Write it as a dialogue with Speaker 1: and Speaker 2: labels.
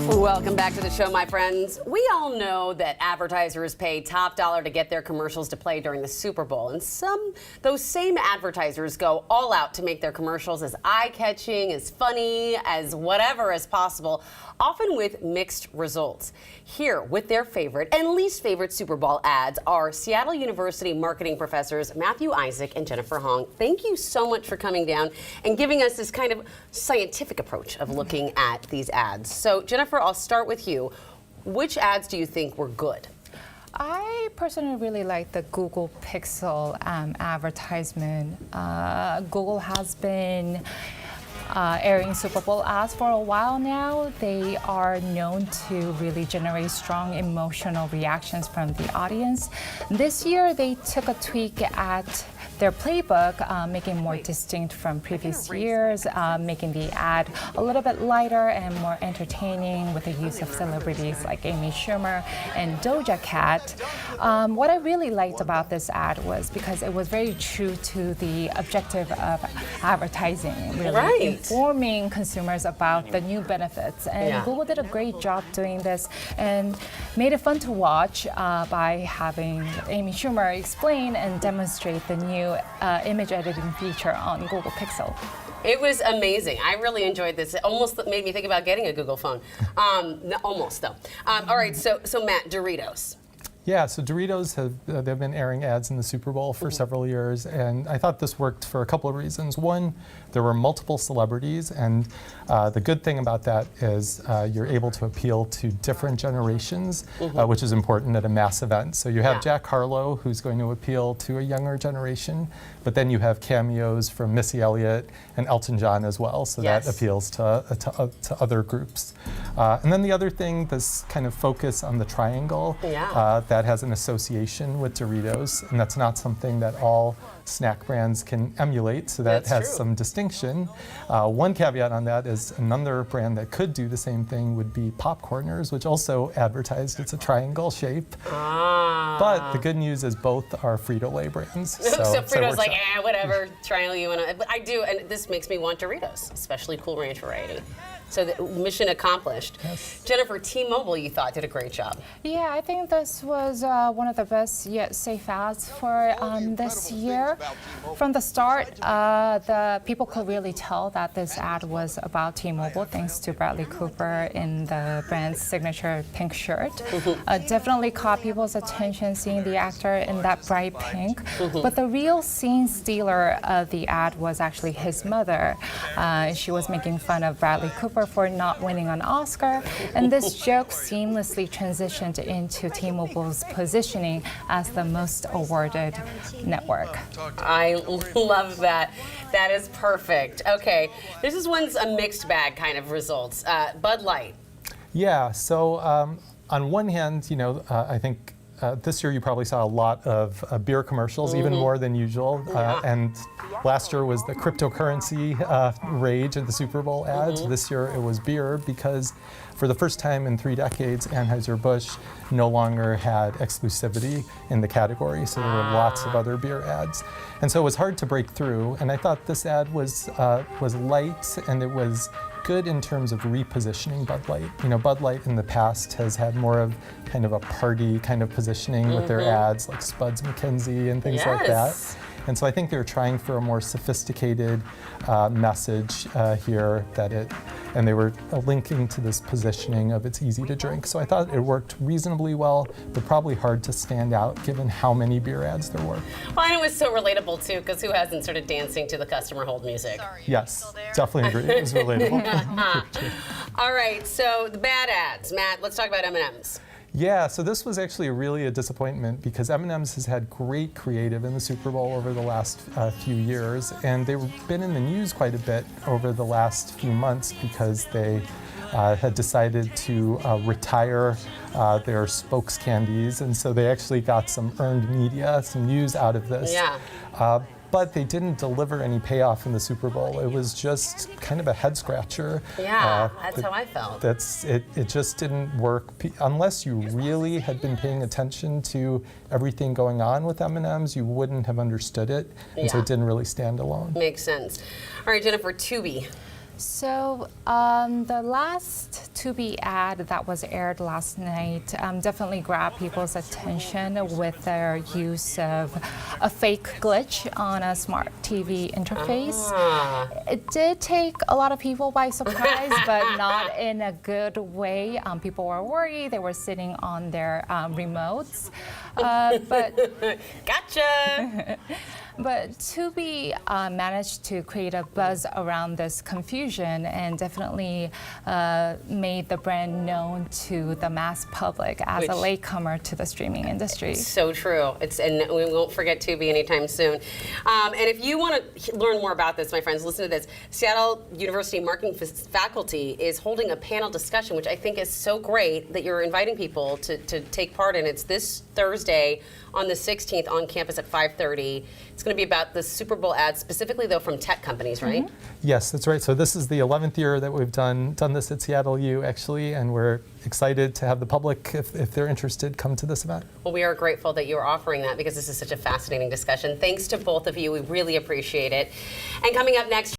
Speaker 1: Welcome back to the show, my friends. We all know that advertisers pay top dollar to get their commercials to play during the Super Bowl, and those same advertisers go all out to make their commercials as eye-catching, as funny, as whatever as possible, often with mixed results. Here with their favorite and least favorite Super Bowl ads are Seattle University marketing professors Matthew Isaac and Jennifer Hong. Thank you so much for coming down and giving us this kind of scientific approach of looking at these ads. So Jennifer, I'll start with you. Which ads do you think were good?
Speaker 2: I personally really like the Google Pixel advertisement. Google has been airing Super Bowl ads for a while now. They are known to really generate strong emotional reactions from the audience. This year, they took a tweak at their playbook, making more distinct from previous years, making the ad a little bit lighter and more entertaining with the use of celebrities like Amy Schumer and Doja Cat. What I really liked about this ad was because it was very true to the objective of advertising, really informing consumers about the new benefits. And Google did a great job doing this and made it fun to watch by having Amy Schumer explain and demonstrate the new image editing feature on Google Pixel.
Speaker 1: It was amazing. I really enjoyed this. It almost made me think about getting a Google phone. No, almost though. All right, so Matt, Doritos.
Speaker 3: Yeah, so Doritos they've been airing ads in the Super Bowl for several years, and I thought this worked for a couple of reasons. One, there were multiple celebrities, and the good thing about that is you're able to appeal to different generations, which is important at a mass event. So you have Jack Harlow, who's going to appeal to a younger generation, but then you have cameos from Missy Elliott and Elton John as well, so that appeals to other groups. And then the other thing, this kind of focus on the triangle, that has an association with Doritos, and that's not something that all snack brands can emulate, so that has some distinction. One caveat on that is another brand that could do the same thing would be Popcorners, which also advertised it's a triangle shape. But the good news is both are Frito-Lay brands.
Speaker 1: So Frito's like, whatever, triangle you want to. But I do, and this makes me want Doritos, especially Cool Ranch variety. So the mission accomplished. Jennifer, T-Mobile, you thought, did a great job.
Speaker 2: Yeah, I think this was one of the best yet safe ads for this year. From the start, the people could really tell that this ad was about T-Mobile, thanks to Bradley Cooper in the brand's signature pink shirt. Definitely caught people's attention seeing the actor in that bright pink. But the real scene stealer of the ad was actually his mother. She was making fun of Bradley Cooper for not winning an Oscar, and this joke seamlessly transitioned into T-Mobile's positioning as the most awarded network.
Speaker 1: I love that. That is perfect. Okay, this one's a mixed bag kind of results. Bud Light.
Speaker 3: Yeah, so on one hand, I think this year you probably saw a lot of beer commercials, even more than usual. And last year was the cryptocurrency rage at the Super Bowl ads. This year it was beer because for the first time in 3 decades, Anheuser-Busch no longer had exclusivity in the category. So there were lots of other beer ads. And so it was hard to break through. And I thought this ad was light, and it was good in terms of repositioning Bud Light. Bud Light in the past has had more of kind of a party kind of positioning with their ads, like Spuds McKenzie and things like that. And so I think they were trying for a more sophisticated message here and they were linking to this positioning of it's easy to drink. So I thought it worked reasonably well, but probably hard to stand out given how many beer ads there were.
Speaker 1: Well, and it was so relatable too, because who hasn't sort of dancing to the customer hold music?
Speaker 3: Yes, definitely agree. It was relatable.
Speaker 1: All right, so the bad ads. Matt, let's talk about M&M's.
Speaker 3: Yeah, so this was actually really a disappointment because M&M's has had great creative in the Super Bowl over the last few years, and they've been in the news quite a bit over the last few months because they had decided to retire their spokes candies, and so they actually got some earned media, some news out of this. But they didn't deliver any payoff in the Super Bowl. It was just kind of a head scratcher.
Speaker 1: Yeah, that's how I felt.
Speaker 3: It just didn't work unless you really had been paying attention to everything going on with M&M's. You wouldn't have understood it, and so it didn't really stand alone.
Speaker 1: Makes sense. All right, Jennifer, Tubi.
Speaker 2: So the last Tubi ad that was aired last night definitely grabbed people's attention with their use of a fake glitch on a smart TV interface. It did take a lot of people by surprise, but not in a good way. People were worried. They were sitting on their remotes. But
Speaker 1: Gotcha.
Speaker 2: But Tubi managed to create a buzz around this confusion and definitely made the brand known to the mass public as a latecomer to the streaming industry.
Speaker 1: So true. And we won't forget Tubi anytime soon. And if you want to learn more about this, my friends, listen to this. Seattle University marketing faculty is holding a panel discussion, which I think is so great that you're inviting people to take part in. It's this Thursday on the 16th on campus at 5:30. It's going to be about the Super Bowl ads, specifically though from tech companies, right?
Speaker 3: Yes, that's right. So this is the 11th year that we've done this at Seattle U, actually, and we're excited to have the public, if they're interested, come to this event.
Speaker 1: Well, we are grateful that you are offering that because this is such a fascinating discussion. Thanks to both of you. We really appreciate it. And coming up next,